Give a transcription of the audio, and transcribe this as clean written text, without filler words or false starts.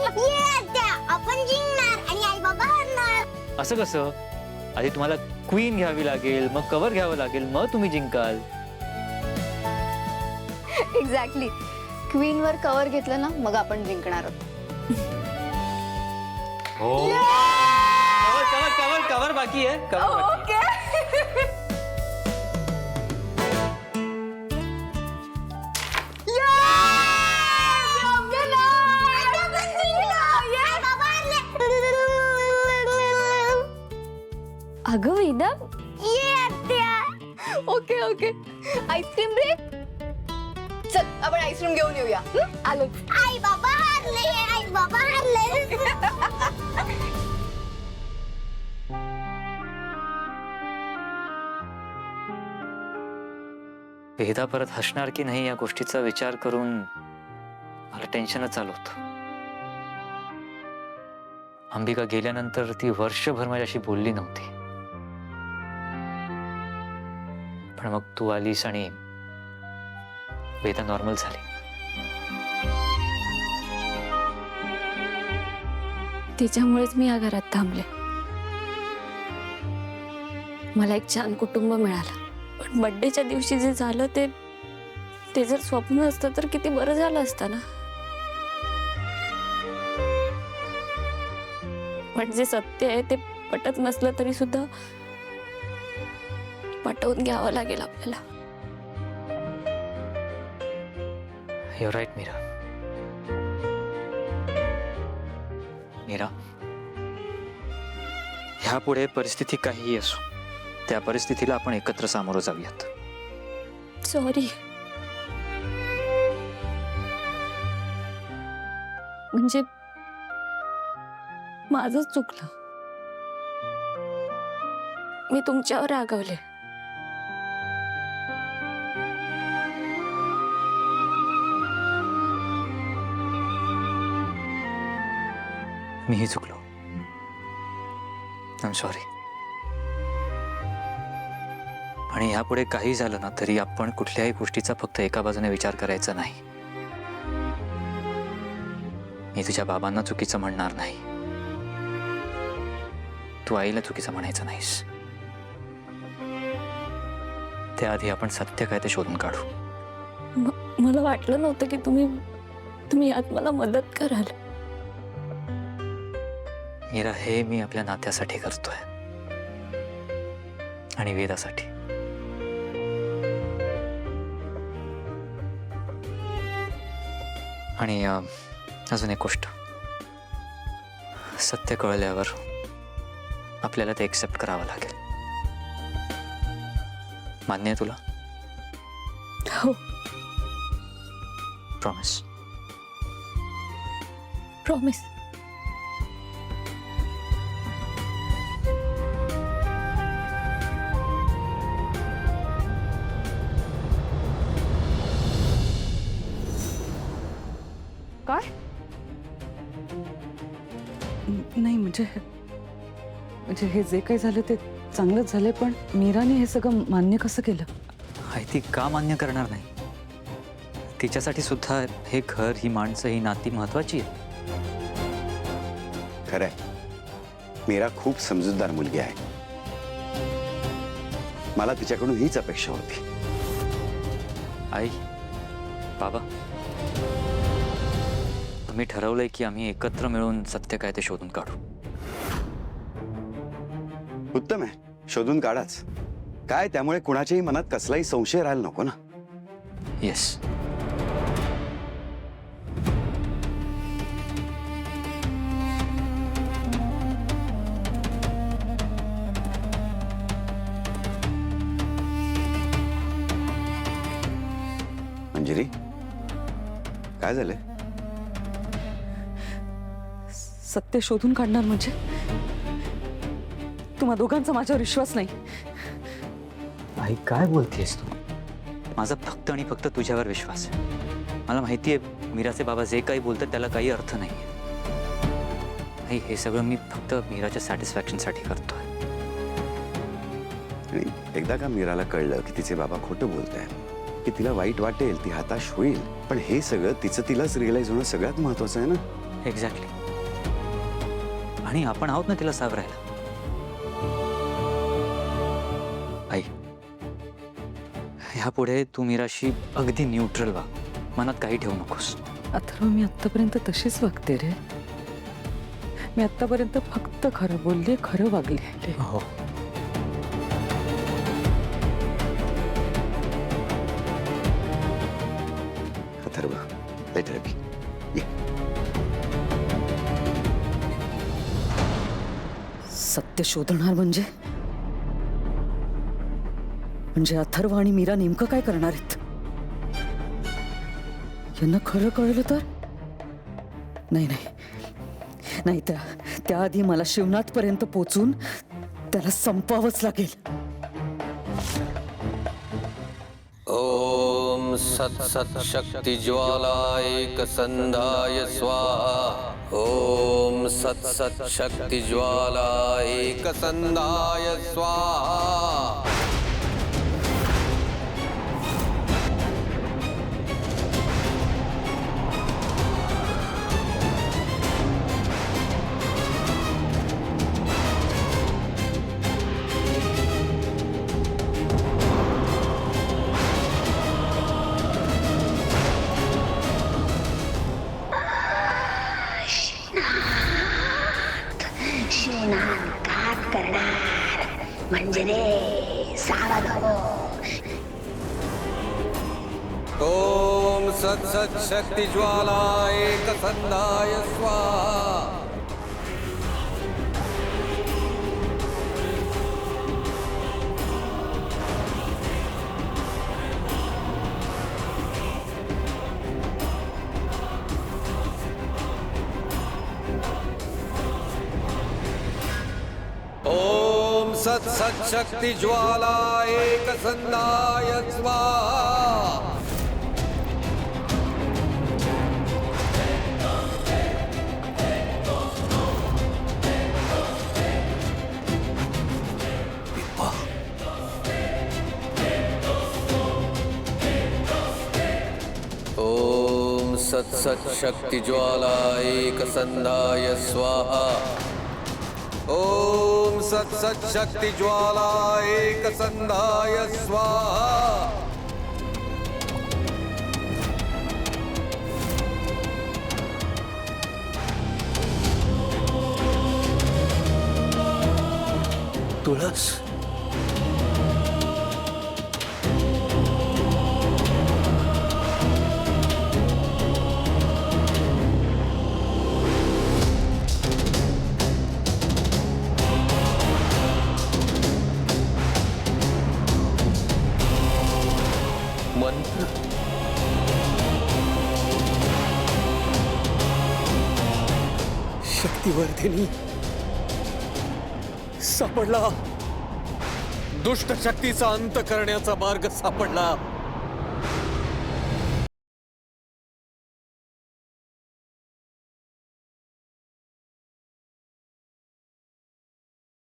आपण जिंकणार आणि आई बाबा हरणार. असं कसं? आधी तुम्हाला क्वीन घ्यावी लागेल, मग कव्हर घ्यावं लागेल, मग तुम्ही जिंकाल. एक्झॅक्टली. क्वीन वर कव्हर घेतलं ना मग आपण जिंकणार आहोत. हो. कव्हर कव्हर कव्हर बाकी आहे. कव्हर बाकी आहे. अगं Veda. Okay okay. Ice cream break. चल आपण आईस्क्रीम घेऊन येऊया. आलो. आई बाबा हरले, आई बाबा हरले. वेदा परत हसणार की नाही या गोष्टीचा विचार करून मला टेन्शनच आलं होतं. अंबिका गेल्यानंतर ती वर्षभर माझ्याशी बोलली नव्हती. पण मग तू आलीस आणि वेदा नॉर्मल झाली. तिच्यामुळेच मी या घरात थांबले. मला एक छान कुटुंब मिळालं. पण बर्थडेच्या दिवशी जे झालं ते जर स्वप्न असतं तर किती बरं झालं असतं ना. पण जे सत्य आहे ते पटत नसलं तरी सुद्धा पटवून घ्यावं लागेल आपल्याला. You're right, Mira. मीरा, ह्यापुढे परिस्थिती काहीही असो, त्या परिस्थितीला आपण एकत्र सामोरं जाऊयात. सॉरी. म्हणजे माझंच चुकलं. मी तुमच्यावर रागावले. मीही चुकलो. I am sorry. आणि ह्यापुढे काही झालं ना तरी आपण कुठल्याही गोष्टीचा फक्त एका बाजूने विचार करायचा नाही. मी तुझ्या बाबांना चुकीचं म्हणणार नाही. तू आईला चुकीचं म्हणायचं नाहीस. त्याआधी आपण सत्य काय ते शोधून काढू. मला वाटलं नव्हतं की तुम्ही यात मला मदत कराल. मीरा, हे मी आपल्या नात्यासाठी करतोय आणि वेदासाठी. आणि अजून एक गोष्ट, सत्य कळल्यावर आपल्याला ते एक्सेप्ट करावं लागेल. मान्य आहे तुला? हो. प्रॉमिस? प्रॉमिस. काय? नाही म्हणजे हे जे काही झालं ते चांगलंच झालंय, पण मीराने हे सगळं मान्य कसं केलं? आई ती का मान्य करणार नाही? तिच्यासाठी सुद्धा हे घर, ही माणसं, ही नाती महत्वाची आहे. खरंय, मीरा खूप समजूतदार मुलगी आहे. मला तिच्याकडून हीच अपेक्षा होती. आई, बाबा, आम्ही ठरवलंय की आम्ही एकत्र मिळून सत्य काय ते शोधून काढू. उत्तम आहे, शोधून काढाच. काय त्यामुळे कुणाच्याही मनात कसलाही संशय राहायला नको ना. येस. मंजिरी, काय झालंय? सत्य शोधून काढणार म्हणजे? तुम्हा दोघांचा माझ्यावर विश्वास नाही. आई, काय बोलतेस तू? माझा फक्त आणि फक्त तुझ्यावर विश्वास आहे. मला माहिती आहे मीराचे बाबा जे काही बोलतात त्याला काही अर्थ नाही. आई, हे सगळं मी फक्त मीराच्या सॅटिस्फॅक्शनसाठी करतोय. आणि एकदा का मीराला कळलं की तिचे बाबा खोटं बोलतायत, की तिला वाईट वाटेल, ती हताश होईल. पण हे सगळं तिचं तिलाच रिअलाइज होणं सगळ्यात महत्वाचं आहे ना. एक्झॅक्टली. आणि आपण आहोत ना तिला सावरायला. आई, ह्यापुढे तू मीराशी अगदी न्यूट्रल व्हा, मनात काही ठेवू नकोस. अथर्व, मी आत्तापर्यंत तशीच वागते रे. मी आत्तापर्यंत फक्त खरं बोलले, खरं वागले. हो. अथर्व, लेट हर बी. सत्य शोधणार म्हणजे अथर्व आणि मीरा नेमकं काय करणार आहेत? यांना खरं कळलं तर? नाही नाही नाही, त्याआधी मला शिवनाथ पर्यंत पोचून त्याला संपवावंच लागेल. ओम सत् सत् शक्ति ज्वाला एक संधाय स्वाहा. ओम सत् सत् शक्ति ज्वाला एक संधाय स्वाहा. शिवनाथ घात करणार म्हणजे रे सावध हो. ओम सत् सत् शक्ति ज्वाला एक संधाय स्वाहा. ओम सत् सत् शक्ति ज्वाला एक संधाय स्वाहा. ओम सत् सत् शक्ति ज्वाला एक संधाय स्वाहा. ओम सत् सत् शक्ति ज्वाला एक संधाय स्वाहा. तुळस, मंत्र, शक्तिवर्धिनी सापडला. दुष्ट शक्तीचा अंत करण्याचा मार्ग सापडला.